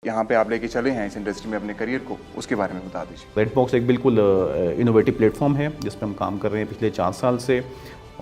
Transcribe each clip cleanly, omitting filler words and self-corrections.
यहाँ पे आप लेके चले हैं इस इंडस्ट्री में अपने करियर को, उसके बारे में बता दीजिए। रेडबॉक्स एक बिल्कुल इनोवेटिव प्लेटफॉर्म है जिस पर हम काम कर रहे हैं पिछले 4 साल से,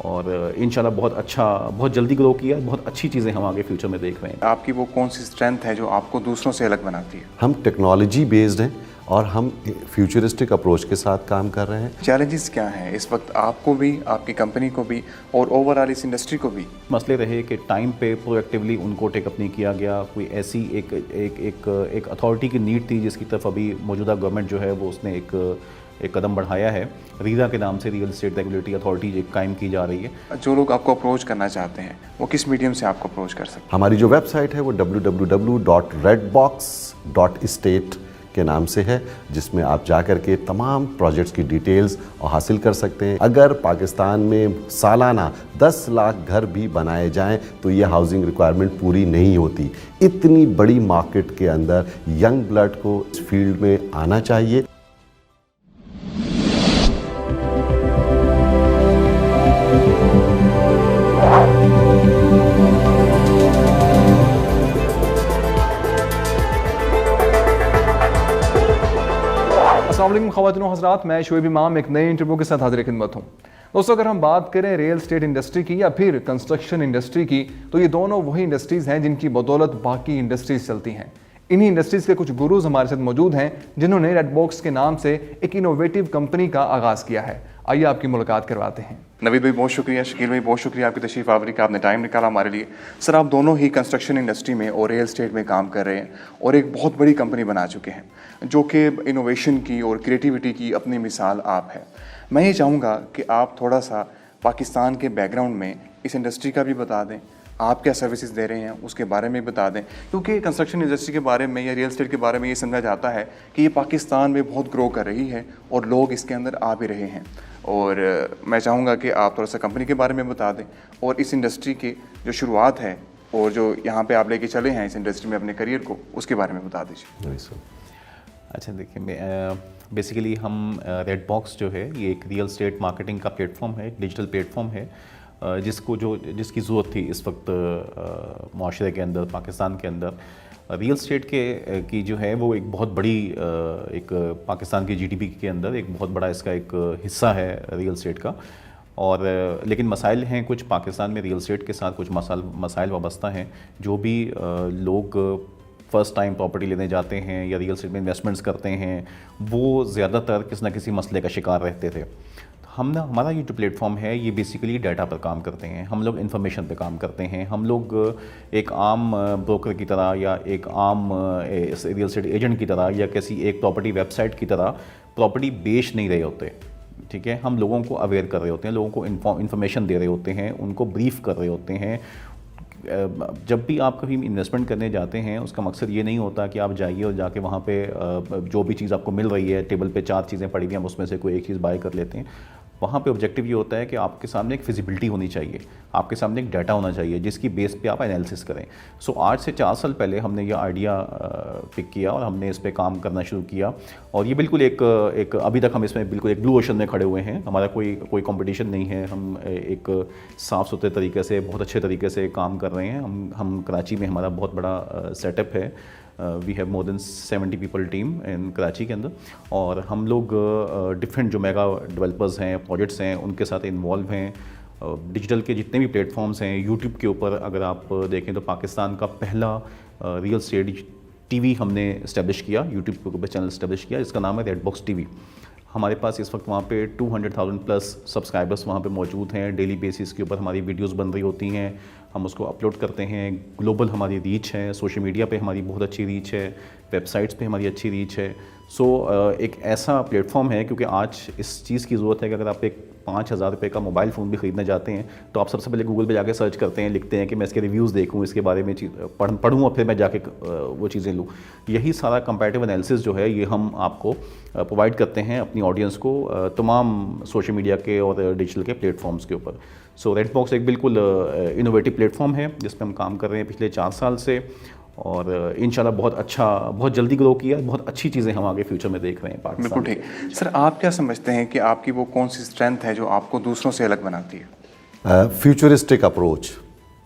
और इंशाल्लाह बहुत जल्दी ग्रो किया, बहुत अच्छी चीज़ें हम आगे फ्यूचर में देख रहे हैं। आपकी वो कौन सी स्ट्रेंथ है जो आपको दूसरों से अलग बनाती है? हम टेक्नोलॉजी बेस्ड हैं और हम फ्यूचरिस्टिक अप्रोच के साथ काम कर रहे हैं। चैलेंजेस क्या हैं इस वक्त आपको भी, आपकी कंपनी को भी और ओवरऑल इस इंडस्ट्री को भी? मसले रहे कि टाइम पे प्रोएक्टिवली उनको टेकअप नहीं किया गया। कोई ऐसी एक अथॉरिटी की नीड थी जिसकी तरफ अभी मौजूदा गवर्नमेंट जो है वो उसने एक कदम बढ़ाया है। रीरा के नाम से रियल एस्टेट रेगुलेटरी अथॉरिटी एक कायम की जा रही है। जो लोग आपको अप्रोच करना चाहते हैं वो किस मीडियम से आपको अप्रोच कर सकते हैं? हमारी जो वेबसाइट है वो www.redbox.estate के नाम से है, जिसमें आप जाकर के तमाम प्रोजेक्ट्स की डिटेल्स हासिल कर सकते हैं। अगर पाकिस्तान में सालाना 10 लाख घर भी बनाए जाएं तो ये हाउसिंग रिक्वायरमेंट पूरी नहीं होती। इतनी बड़ी मार्केट के अंदर यंग ब्लड को इस फील्ड में आना चाहिए। अस्सलाम वालेकुम ख़वातीन व हज़रात, मैं शोएब इमाम एक नए इंटरव्यू के साथ हाजिर खिदमत हूँ। दोस्तों, अगर हम बात करें रियल एस्टेट इंडस्ट्री की या फिर कंस्ट्रक्शन इंडस्ट्री की, तो ये दोनों वही इंडस्ट्रीज़ हैं जिनकी बदौलत बाकी इंडस्ट्रीज़ चलती हैं। इन्हीं इंडस्ट्रीज़ के कुछ गुरुज हमारे साथ मौजूद हैं जिन्होंने रेडबॉक्स के नाम से एक इनोवेटिव कंपनी का आगाज़ किया है। आइए आपकी मुलाकात करवाते हैं। नवीद भाई बहुत शुक्रिया, शकील भाई बहुत शुक्रिया आपकी तशरीफ़ आवरी का, आपने टाइम निकाला हमारे लिए। सर, आप दोनों ही कंस्ट्रक्शन इंडस्ट्री में और रियल एस्टेट में काम कर रहे हैं और एक बहुत बड़ी कंपनी बना चुके हैं जो कि इनोवेशन की और क्रिएटिविटी की अपनी मिसाल आप है। मैं ये चाहूँगा कि आप थोड़ा सा पाकिस्तान के बैकग्राउंड में इस इंडस्ट्री का भी बता दें, आप क्या सर्विसेज दे रहे हैं उसके बारे में बता दें, क्योंकि कंस्ट्रक्शन इंडस्ट्री के बारे में या रियल एस्टेट के बारे में ये समझा जाता है कि ये पाकिस्तान में बहुत ग्रो कर रही है और लोग इसके अंदर आ भी रहे हैं। और मैं चाहूँगा कि आप थोड़ा सा कंपनी के बारे में बता दें और इस इंडस्ट्री की जो शुरुआत है और जो यहाँ पे आप लेके चले हैं इस इंडस्ट्री में अपने करियर को, उसके बारे में बता दीजिए। अच्छा, देखिए, बेसिकली हम रेडबॉक्स जो है ये एक रियल एस्टेट मार्केटिंग का प्लेटफॉर्म है, एक डिजिटल प्लेटफॉर्म है जिसकी ज़रूरत थी इस वक्त माशरे के अंदर, पाकिस्तान के अंदर। रियल एस्टेट की जो है वो एक बहुत बड़ी एक पाकिस्तान की जीडीपी के अंदर एक बहुत बड़ा इसका एक हिस्सा है रियल एस्टेट का। और लेकिन मसाइल हैं कुछ पाकिस्तान में रियल एस्टेट के साथ, कुछ मसाइल वाबस्ता हैं। जो भी लोग फ़र्स्ट टाइम प्रॉपर्टी लेने जाते हैं या रियल एस्टेट में इन्वेस्टमेंट्स करते हैं वो ज़्यादातर किसी न किसी मसले का शिकार रहते थे। हमारा ये जो प्लेटफॉर्म है ये बेसिकली डाटा पर काम करते हैं, हम लोग इन्फॉर्मेशन पे काम करते हैं। हम लोग एक आम ब्रोकर की तरह या एक आम रियल एस्टेट एजेंट की तरह या किसी एक प्रॉपर्टी वेबसाइट की तरह प्रॉपर्टी बेच नहीं रहे होते, ठीक है। हम लोगों को अवेयर कर रहे होते हैं, लोगों को इन्फॉर्मेशन दे रहे होते हैं, उनको ब्रीफ कर रहे होते हैं। जब भी आप कहीं इन्वेस्टमेंट करने जाते हैं उसका मकसद ये नहीं होता कि आप जाइए और जाके वहाँ पे जो भी चीज़ आपको मिल रही है, टेबल पे 4 चीज़ें पड़ी हुई हैं, हम उसमें से कोई एक चीज़ बाय कर लेते हैं। वहाँ पे ऑब्जेक्टिव ये होता है कि आपके सामने एक फिजिबिलिटी होनी चाहिए, आपके सामने एक डाटा होना चाहिए जिसकी बेस पे आप एनालिसिस करें। सो आज से 4 साल पहले हमने ये आइडिया पिक किया और हमने इस पे काम करना शुरू किया। और ये बिल्कुल एक अभी तक हम इसमें बिल्कुल एक ब्लू ओशन में खड़े हुए हैं। हमारा कोई कंपटीशन नहीं है। हम एक साफ़ सुथरे तरीके से, बहुत अच्छे तरीके से काम कर रहे हैं। हम कराची में हमारा बहुत बड़ा सेटअप है। We have more than 70 people team in Karachi के अंदर, और हम लोग डिफरेंट जो मेगा डेवलपर्स हैं, प्रोजेक्ट्स हैं, उनके साथ इन्वॉल्व हैं। डिजिटल के जितने भी प्लेटफॉर्म्स हैं, यूट्यूब के ऊपर अगर आप देखें तो पाकिस्तान का पहला रियल एस्टेट टीवी हमने इस्टेब्लिश किया, यूट्यूब के ऊपर चैनल इस्टेब्लिश किया जिसका नाम है रेडबॉक्स टीवी। हमारे पास इस वक्त वहाँ पे 200,000 प्लस सब्सक्राइबर्स वहाँ पे मौजूद हैं। डेली बेसिस के ऊपर हमारी वीडियोस बन रही होती हैं, हम उसको अपलोड करते हैं। ग्लोबल हमारी रीच है, सोशल मीडिया पे हमारी बहुत अच्छी रीच है, वेबसाइट्स पे हमारी अच्छी रीच है। सो एक ऐसा प्लेटफॉर्म है, क्योंकि आज इस चीज़ की ज़रूरत है कि अगर आप एक 5,000 रुपये का मोबाइल फ़ोन भी ख़रीदने जाते हैं तो आप सबसे पहले गूगल पे जाके सर्च करते हैं, लिखते हैं कि मैं इसके रिव्यूज़ देखूँ, इसके बारे में पढ़ूँ और फिर मैं जाके वो चीज़ें लूँ। यही सारा कंपैरेटिव एनालिसिस जो है ये हम आपको प्रोवाइड करते हैं अपनी ऑडियंस को तमाम सोशल मीडिया के और डिजिटल के प्लेटफॉर्म्स के ऊपर। सो रेडबॉक्स एक बिल्कुल इनोवेटिव प्लेटफॉर्म है जिस पर हम काम कर रहे हैं पिछले 4 साल से, और इंशाल्लाह बहुत जल्दी ग्रो किया, बहुत अच्छी चीज़ें हम आगे फ्यूचर में देख रहे हैं पाकिस्तान। बिल्कुल ठीक। सर, आप क्या समझते हैं कि आपकी वो कौन सी स्ट्रेंथ है जो आपको दूसरों से अलग बनाती है? Futuristic approach.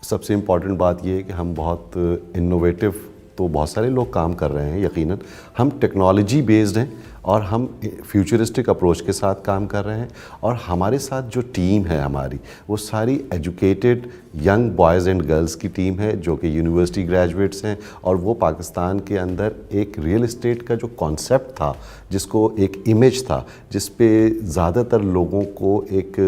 सबसे इम्पॉर्टेंट बात यह है कि हम बहुत इनोवेटिव तो बहुत सारे लोग काम कर रहे हैं यकीनन। हम टेक्नोलॉजी बेस्ड हैं और हम फ्यूचरिस्टिक अप्रोच के साथ काम कर रहे हैं, और हमारे साथ जो टीम है हमारी वो सारी educated young boys and girls की टीम है जो कि यूनिवर्सिटी ग्रेजुएट्स हैं, और वो पाकिस्तान के अंदर एक रियल एस्टेट का जो कॉन्सेप्ट था, जिसको एक इमेज था जिस पे ज़्यादातर लोगों को एक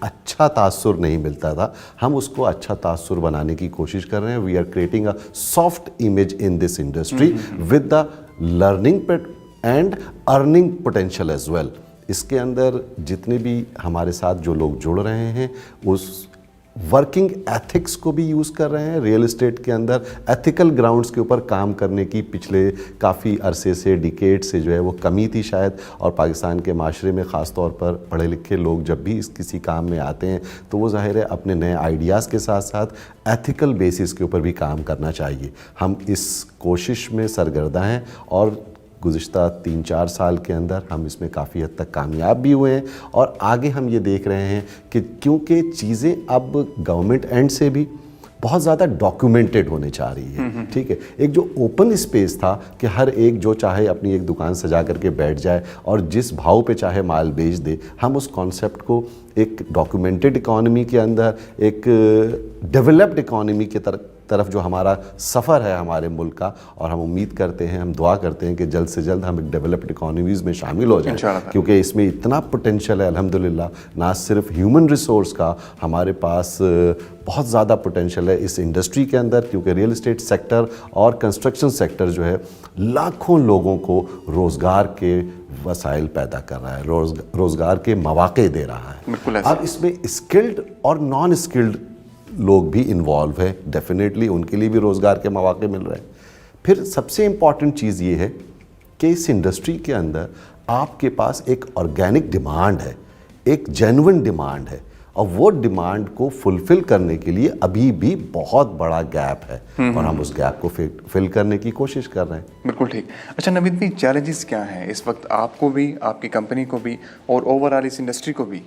अच्छा तासुर नहीं मिलता था, हम उसको अच्छा तासुर बनाने की कोशिश कर रहे हैं। We are creating a soft image in this industry with the learning and earning potential as well. इसके अंदर जितने भी हमारे साथ जो लोग जुड़ रहे हैं उस वर्किंग एथिक्स को भी यूज़ कर रहे हैं। रियल एस्टेट के अंदर एथिकल ग्राउंड्स के ऊपर काम करने की पिछले काफ़ी अरसे से, डिकेड से जो है वो कमी थी शायद, और पाकिस्तान के माशरे में ख़ास तौर पर पढ़े लिखे लोग जब भी किसी काम में आते हैं तो वो ज़ाहिर है अपने नए आइडियाज़ के साथ साथ एथिकल बेसिस के ऊपर भी काम करना चाहिए। हम इस कोशिश में सरगर्दा हैं और गुज़िश्ता 3-4 साल के अंदर हम इसमें काफ़ी हद तक कामयाब भी हुए हैं, और आगे हम ये देख रहे हैं कि क्योंकि चीज़ें अब गवर्नमेंट एंड से भी बहुत ज़्यादा डॉक्यूमेंटेड होने जा रही है, ठीक है। एक जो ओपन स्पेस था कि हर एक जो चाहे अपनी एक दुकान सजा करके बैठ जाए और जिस भाव पे चाहे माल बेच दे, हम उस कॉन्सेप्ट को एक डॉक्यूमेंटेड इकॉनमी के अंदर, एक डेवलप्ड इकॉनमी की तरफ जो हमारा सफ़र है हमारे मुल्क का, और हम उम्मीद करते हैं, हम दुआ करते हैं कि जल्द से जल्द हम एक डेवलप्ड इकॉनमीज़ में शामिल हो जाएं, क्योंकि इसमें इतना पोटेंशियल है अल्हम्दुलिल्लाह। ना सिर्फ ह्यूमन रिसोर्स का, हमारे पास बहुत ज़्यादा पोटेंशियल है इस इंडस्ट्री के अंदर, क्योंकि रियल एस्टेट सेक्टर और कंस्ट्रक्शन सेक्टर जो है लाखों लोगों को रोज़गार के वसाइल पैदा कर रहा है, रोज़गार के मौक़े दे रहा है। अब इसमें स्किल्ड और नॉन स्किल्ड लोग भी इन्वॉल्व है, डेफिनेटली उनके लिए भी रोज़गार के मौके मिल रहे हैं। फिर सबसे इम्पॉर्टेंट चीज़ ये है कि इस इंडस्ट्री के अंदर आपके पास एक ऑर्गेनिक डिमांड है, एक जेन्युइन डिमांड है, और वो डिमांड को फुलफ़िल करने के लिए अभी भी बहुत बड़ा गैप है, और हम उस गैप को फिल करने की कोशिश कर रहे हैं। बिल्कुल ठीक। अच्छा नवीद भाई, चैलेंजेस क्या हैं इस वक्त आपको भी, आपकी कंपनी को भी, और ओवरऑल इस इंडस्ट्री को भी?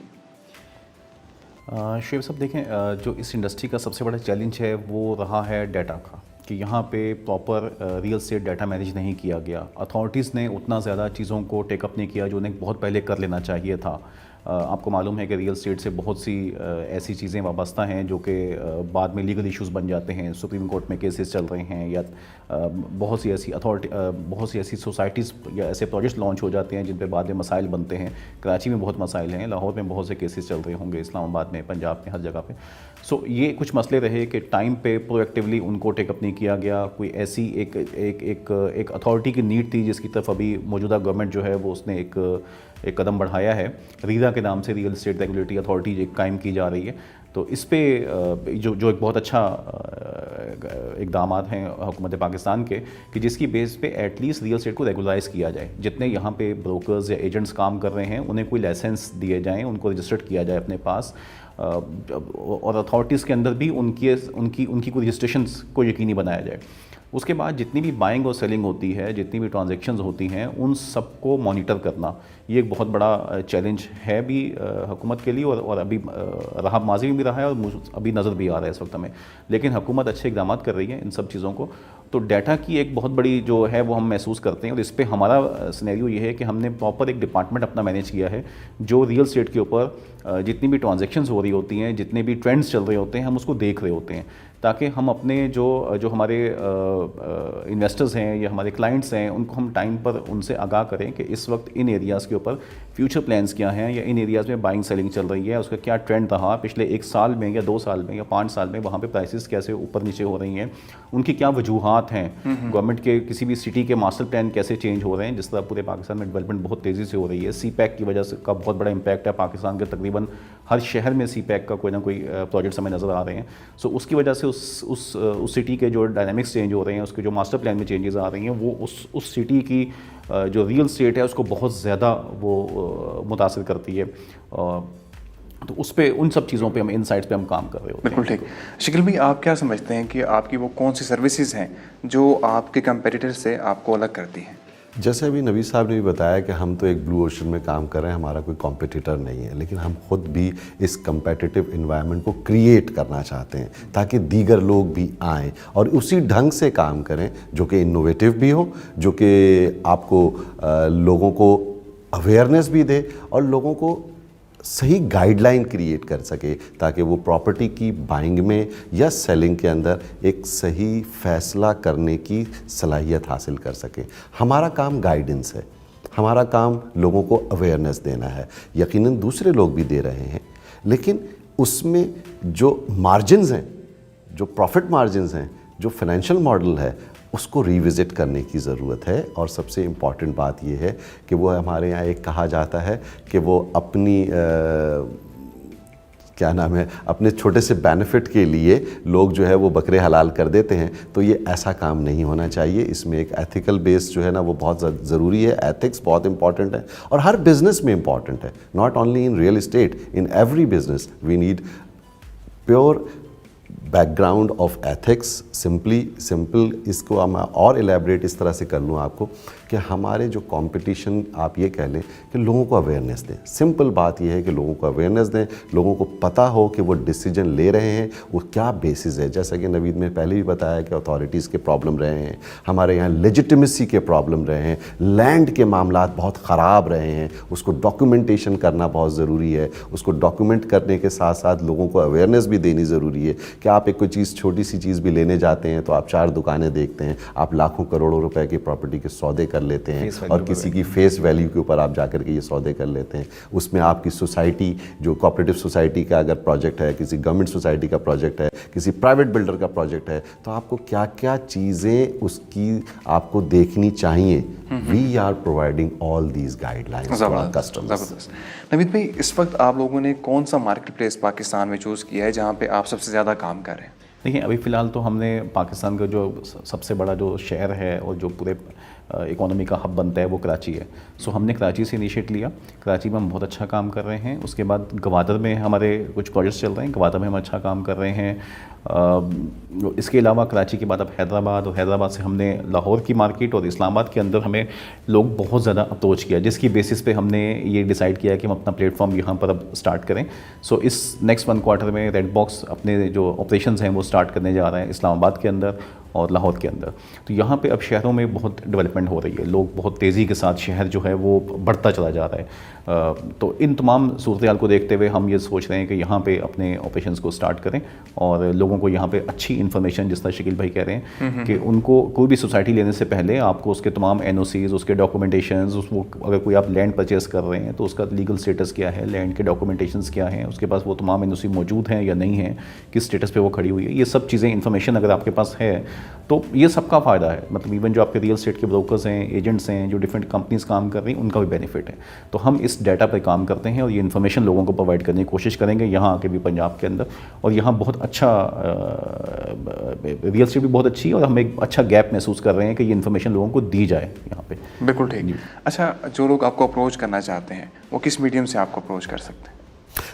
शुएब साहब देखें, जो इस इंडस्ट्री का सबसे बड़ा चैलेंज है वो रहा है डाटा का, कि यहाँ पे proper real estate data manage नहीं किया गया। अथॉरिटीज़ ने उतना ज़्यादा चीज़ों को टेकअप नहीं किया जो उन्हें बहुत पहले कर लेना चाहिए था। आपको मालूम है कि रियल एस्टेट से बहुत सी ऐसी चीज़ें वाबस्ता हैं जो कि बाद में लीगल इश्यूज़ बन जाते हैं, सुप्रीम कोर्ट में केसेस चल रहे हैं, या बहुत सी ऐसी सोसाइटीज़ या ऐसे प्रोजेक्ट्स लॉन्च हो जाते हैं जिन पे बाद में मसाइल बनते हैं। कराची में बहुत मसाइल हैं, लाहौर में बहुत से केसेस चल रहे होंगे, इस्लामाबाद में, पंजाब में, हर जगह पे। सो ये कुछ मसले रहे कि टाइम पे प्रोएक्टिवली उनको टेकअप नहीं किया गया। कोई ऐसी एक अथॉरिटी की नीड थी जिसकी तरफ अभी मौजूदा गवर्नमेंट जो है वो उसने एक कदम बढ़ाया है। रीरा के नाम से रियल एस्टेट रेगुलेटरी अथॉरिटी एक कायम की जा रही है। तो इस पे जो एक बहुत अच्छा इक़दाम हैं हुकूमत पाकिस्तान के, कि जिसकी बेस पे एटलीस्ट रियल एस्टेट को रेगुलराइज किया जाए। जितने यहाँ पे ब्रोकर्स या एजेंट्स काम कर रहे हैं उन्हें कोई लाइसेंस दिए जाएँ, उनको रजिस्टर्ड किया जाए अपने पास, और अथॉरिटीज़ के अंदर भी उनकी कोई रजिस्ट्रेशंस को यकीनी बनाया जाए। उसके बाद जितनी भी बाइंग और सेलिंग होती है, जितनी भी ट्रांजैक्शंस होती हैं, उन सबको मॉनिटर करना ये एक बहुत बड़ा चैलेंज है भी हुकूमत के लिए, और अभी रहा, माजी में भी रहा है और अभी नज़र भी आ रहा है इस वक्त में। लेकिन हुकूमत अच्छे इक़दाम कर रही है इन सब चीज़ों को। तो डाटा की एक बहुत बड़ी जो है वो हम महसूस करते हैं, और इस पर हमारा सिनेरियो ये है कि हमने प्रॉपर एक डिपार्टमेंट अपना मैनेज किया है जो रियल एस्टेट के ऊपर जितनी भी ट्रांजैक्शंस हो रही होती हैं, जितने भी ट्रेंड्स चल रहे होते हैं, हम उसको देख रहे होते हैं, ताकि हम अपने जो हमारे इन्वेस्टर्स हैं या हमारे क्लाइंट्स हैं उनको हम टाइम पर उनसे आगाह करें कि इस वक्त इन एरियाज़ के ऊपर फ्यूचर प्लान्स क्या हैं, या इन एरियाज़ में बाइंग सेलिंग चल रही है, उसका क्या ट्रेंड रहा पिछले 1 साल में या 2 साल में या 5 साल में, वहाँ पे प्राइसेस कैसे ऊपर नीचे हो रही हैं, उनकी क्या वजूहात हैं, गवर्नमेंट के किसी भी सिटी के मास्टर प्लान कैसे चेंज हो रहे हैं। जिस तरह पूरे पाकिस्तान में डेवलपमेंट बहुत तेज़ी से हो रही है, CPEC की वजह से का बहुत बड़ा इम्पैक्ट है। पाकिस्तान के तकरीबन हर शहर में CPEC का कोई ना कोई प्रोजेक्ट्स हमें नज़र आ रहे हैं। सो उसकी वजह से उस सिटी के जो डायनामिक्स चेंज हो रहे हैं, उसके जो मास्टर प्लान में चेंजेस आ रही हैं, वो उस सिटी की जो रियल स्टेट है उसको बहुत ज़्यादा वो मुतासिर करती है। तो उस पे, उन सब चीज़ों पे हम, इनसाइट्स पे हम काम कर रहे होते हैं। बिल्कुल ठीक। शकील भाई, आप क्या समझते हैं कि आपकी वो कौन सी सर्विसेज हैं जो आपके कंपेटिटर से आपको अलग करती हैं? जैसे अभी नवीद साहब ने भी बताया कि हम तो एक ब्लू ओशन में काम कर रहे हैं, हमारा कोई कॉम्पिटिटर नहीं है, लेकिन हम खुद भी इस कम्पेटिटिव इन्वायरमेंट को क्रिएट करना चाहते हैं ताकि दीगर लोग भी आएँ और उसी ढंग से काम करें जो कि इनोवेटिव भी हो, जो कि आपको लोगों को अवेयरनेस भी दे और लोगों को सही गाइडलाइन क्रिएट कर सके ताकि वो प्रॉपर्टी की बाइंग में या सेलिंग के अंदर एक सही फैसला करने की सलाहियत हासिल कर सके। हमारा काम गाइडेंस है, हमारा काम लोगों को अवेयरनेस देना है। यकीनन दूसरे लोग भी दे रहे हैं, लेकिन उसमें जो मार्जिन्स हैं, जो प्रॉफिट मार्जिन्स हैं, जो फाइनेंशियल मॉडल है, उसको रिविज़िट करने की ज़रूरत है। और सबसे इम्पॉर्टेंट बात यह है कि वो हमारे यहाँ एक कहा जाता है कि वो अपनी क्या नाम है, अपने छोटे से बेनिफिट के लिए लोग जो है वो बकरे हलाल कर देते हैं। तो ये ऐसा काम नहीं होना चाहिए। इसमें एक एथिकल बेस जो है ना वो बहुत ज़रूरी है। एथिक्स बहुत इंपॉर्टेंट है और हर बिज़नेस में इंपॉर्टेंट है, not only in real estate, in every business we need pure background of ethics. Simple इसको मैं और एलैबोरेट इस तरह से कर लूँ आपको कि हमारे जो कंपटीशन, आप ये कह लें कि लोगों को अवेयरनेस दें। सिंपल बात ये है कि लोगों को अवेयरनेस दें, लोगों को पता हो कि वो डिसीजन ले रहे हैं वो क्या बेसिस है। जैसा कि नवीद ने पहले भी बताया कि अथॉरिटीज़ के प्रॉब्लम रहे हैं, हमारे यहाँ लेजिटिमेसी के प्रॉब्लम रहे हैं, लैंड के मामलात बहुत ख़राब रहे हैं, उसको डॉक्यूमेंटेशन करना बहुत ज़रूरी है। उसको डॉक्यूमेंट करने के साथ साथ लोगों को अवेयरनेस भी देनी ज़रूरी है कि आप एक कोई चीज़, छोटी सी चीज़ भी लेने जाते हैं तो आप 4 दुकानें देखते हैं, आप लाखों करोड़ों रुपए की प्रॉपर्टी के सौदे कर लेते हैं और किसी की फेस वैल्यू के ऊपर आप जाकर के ये सौदे कर लेते हैं। उसमें आपकी सोसाइटी, जो कोऑपरेटिव सोसाइटी का अगर प्रोजेक्ट है, किसी गवर्नमेंट सोसाइटी का प्रोजेक्ट है, किसी प्राइवेट बिल्डर का प्रोजेक्ट है, तो आपको क्या क्या चीज़ें उसकी आपको देखनी चाहिए। We are providing all these guidelines for our customers. Naveed भाई, इस वक्त आप लोगों ने कौन सा मार्केट प्लेस पाकिस्तान में चूज़ किया है जहाँ पे आप सबसे ज़्यादा काम कर रहे हैं? देखिए, अभी फ़िलहाल तो हमने पाकिस्तान का जो सबसे बड़ा जो शहर है और जो पूरे इकोनॉमी का हब बनता है वो कराची है। सो हमने कराची से इनिशिएट लिया। कराची में हम बहुत अच्छा काम कर रहे हैं। उसके बाद गवादर में हमारे कुछ प्रोजेक्ट्स चल रहे हैं, गवादर में हम अच्छा काम कर रहे हैं। इसके अलावा कराची के बाद अब हैदराबाद, और हैदराबाद से हमने लाहौर की मार्केट और इस्लामाबाद के अंदर हमें लोग बहुत ज़्यादा अप्रोच किया, जिसकी बेसिस पे हमने ये डिसाइड किया कि हम अपना प्लेटफॉर्म यहाँ पर अब स्टार्ट करें। सो इस नेक्स्ट 1 क्वार्टर में रेड बॉक्स अपने जो ऑपरेशंस हैं वो स्टार्ट करने जा रहे हैं इस्लामाबाद के अंदर और लाहौर के अंदर। तो यहाँ पे अब शहरों में बहुत डेवलपमेंट हो रही है, लोग बहुत तेज़ी के साथ शहर जो है वो बढ़ता चला जा रहा है। तो इन तमाम सूरत हाल को देखते हुए हम ये सोच रहे हैं कि यहाँ पे अपने ऑपरेशंस को स्टार्ट करें और लोगों को यहाँ पे अच्छी इन्फॉर्मेशन, जिस तरह शकील भाई कह रहे हैं कि उनको कोई भी सोसाइटी लेने से पहले आपको उसके तमाम NOCs, उसके डॉक्यूमेंटेशंस, उसको अगर कोई आप लैंड परचेस कर रहे हैं तो उसका लीगल स्टेटस क्या है, लैंड के डॉक्यूमेंटेशंस क्या हैं, उसके पास वो तमाम NOC मौजूद हैं या नहीं हैं, किस स्टेटस पे वो खड़ी हुई है, ये सब चीज़ें इन्फॉर्मेशन अगर आपके पास है तो ये सबका फ़ायदा है। मतलब इवन जो आपके रियल एस्टेट के ब्रोकर्स हैं, एजेंट्स हैं, जो डिफरेंट कंपनीज काम कर रही हैं, उनका भी बेनिफिट है। तो हम इस डाटा पे काम करते हैं और ये इन्फॉर्मेशन लोगों को प्रोवाइड करने की कोशिश करेंगे यहाँ आके भी, पंजाब के अंदर। और यहाँ बहुत अच्छा रियल एस्टेट भी बहुत अच्छी है और हम एक अच्छा गैप महसूस कर रहे हैं कि ये इन्फॉर्मेशन लोगों को दी जाए यहाँ पे। बिल्कुल ठीक। अच्छा, जो लोग आपको अप्रोच करना चाहते हैं वो किस मीडियम से आपको अप्रोच कर सकते हैं?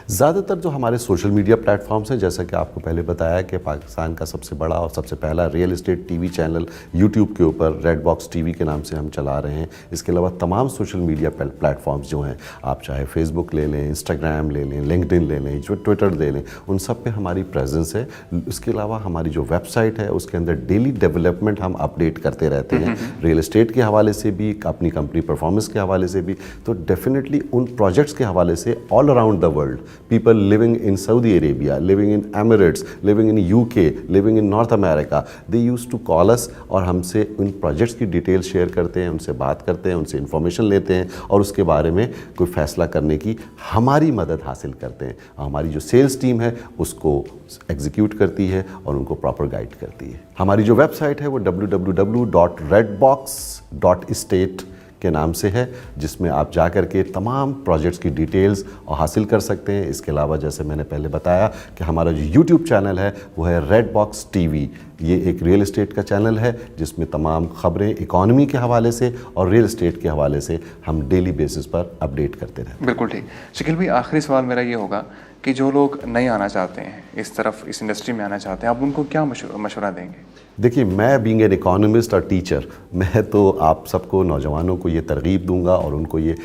ज़्यादातर जो हमारे सोशल मीडिया प्लेटफॉर्म्स हैं, जैसा कि आपको पहले बताया कि पाकिस्तान का सबसे बड़ा और सबसे पहला real estate TV channel YouTube के ऊपर रेड बॉक्स टीवी के नाम से हम चला रहे हैं। इसके अलावा तमाम सोशल मीडिया प्लेटफॉर्म्स जो हैं, आप चाहे फेसबुक ले लें, इंस्टाग्राम ले लें, लिंक्डइन ले लें, जो ट्विटर ले लें, उन सब पे हमारी प्रेजेंस है। इसके अलावा हमारी जो वेबसाइट है उसके अंदर डेली डेवलपमेंट हम अपडेट करते रहते हैं, रियल एस्टेट के हवाले से भी, अपनी कंपनी परफॉर्मेंस के हवाले से भी। तो डेफिनेटली उन प्रोजेक्ट्स के हवाले से all around the world, people living in Saudi Arabia, living in Emirates, living in UK, living in North America, they used to call us और हमसे उन प्रोजेक्ट्स की डिटेल शेयर करते हैं, उनसे बात करते हैं, उनसे इन्फॉर्मेशन लेते हैं और उसके बारे में कोई फैसला करने की हमारी मदद हासिल करते हैं। हमारी जो सेल्स टीम है उसको एग्जीक्यूट करती है और उनको प्रॉपर गाइड करती है। हमारी जो वेबसाइट है वो www.redbox.estate के नाम से है, जिसमें आप जा कर के तमाम प्रोजेक्ट्स की डिटेल्स और हासिल कर सकते हैं। इसके अलावा जैसे मैंने पहले बताया कि हमारा जो यूट्यूब चैनल है वो है रेड बॉक्स टीवी। ये एक रियल एस्टेट का चैनल है जिसमें तमाम ख़बरें इकॉनमी के हवाले से और रियल एस्टेट के हवाले से हम डेली बेसिस पर अपडेट करते रहते हैं। बिल्कुल ठीक। शकील भाई, आखिरी सवाल मेरा ये होगा कि जो लोग नहीं आना चाहते हैं इस तरफ, इस इंडस्ट्री में आना चाहते हैं, आप उनको क्या मशवरा देंगे? देखिए, मैं बीइंग एन इकोनॉमिस्ट और टीचर, मैं तो आप सबको नौजवानों को ये तरगीब दूंगा और उनको ये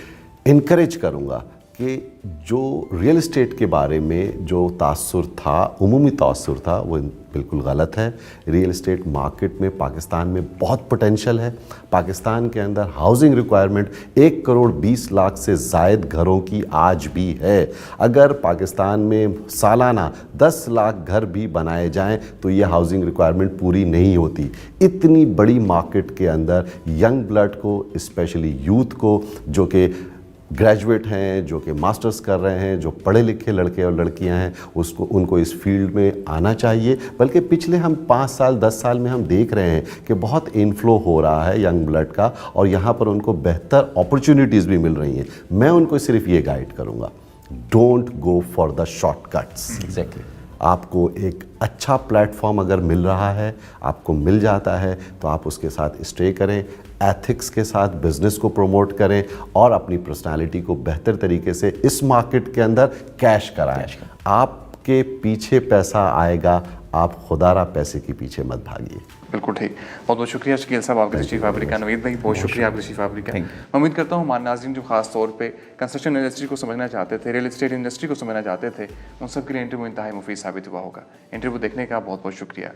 इनकरेज करूंगा कि जो रियल इस्टेट के बारे में जो तासुर था, उमूमी तासुर था, वो बिल्कुल गलत है। रियल इस्टेट मार्केट में पाकिस्तान में बहुत पोटेंशियल है। पाकिस्तान के अंदर हाउसिंग रिक्वायरमेंट 1 करोड़ 20 लाख से ज़ायद घरों की आज भी है। अगर पाकिस्तान में सालाना 10 लाख घर भी बनाए जाएं तो ये हाउसिंग रिक्वायरमेंट पूरी नहीं होती। इतनी बड़ी मार्केट के अंदर यंग ब्लड को, स्पेशली यूथ को, जो कि ग्रेजुएट हैं, जो कि मास्टर्स कर रहे हैं, जो पढ़े लिखे लड़के और लड़कियां हैं, उनको इस फील्ड में आना चाहिए। बल्कि पिछले हम 5 साल 10 साल में हम देख रहे हैं कि बहुत इनफ्लो हो रहा है यंग ब्लड का और यहाँ पर उनको बेहतर अपॉर्चुनिटीज़ भी मिल रही हैं। मैं उनको सिर्फ ये गाइड करूँगा, don't go for the shortcuts. Exactly. आपको एक अच्छा प्लेटफॉर्म अगर मिल रहा है, आपको मिल जाता है, तो आप उसके साथ स्टे करें, एथिक्स के साथ बिजनेस को प्रमोट करें और अपनी पर्सनालिटी को बेहतर तरीके से इस मार्केट के अंदर कैश कराएं। आपके पीछे पैसा आएगा, आप खुदारा पैसे के पीछे मत भागिए। बिल्कुल ठीक। बहुत बहुत शुक्रिया शकील साहब आपके तशरीफ आवरी का। नवीद भाई बहुत शुक्रिया आपके तशरीफ आवरी का। मैं उम्मीद करता हूँ हमारे नाज़रीन जो खास तौर पे कंस्ट्रक्शन इंडस्ट्री को समझना चाहते थे, रियल एस्टेट इंडस्ट्री को समझना चाहते थे, उन सब के लिए इंटरव्यू इंतहाई मुफीद साबित हुआ होगा। इंटरव्यू देखने का बहुत बहुत शुक्रिया।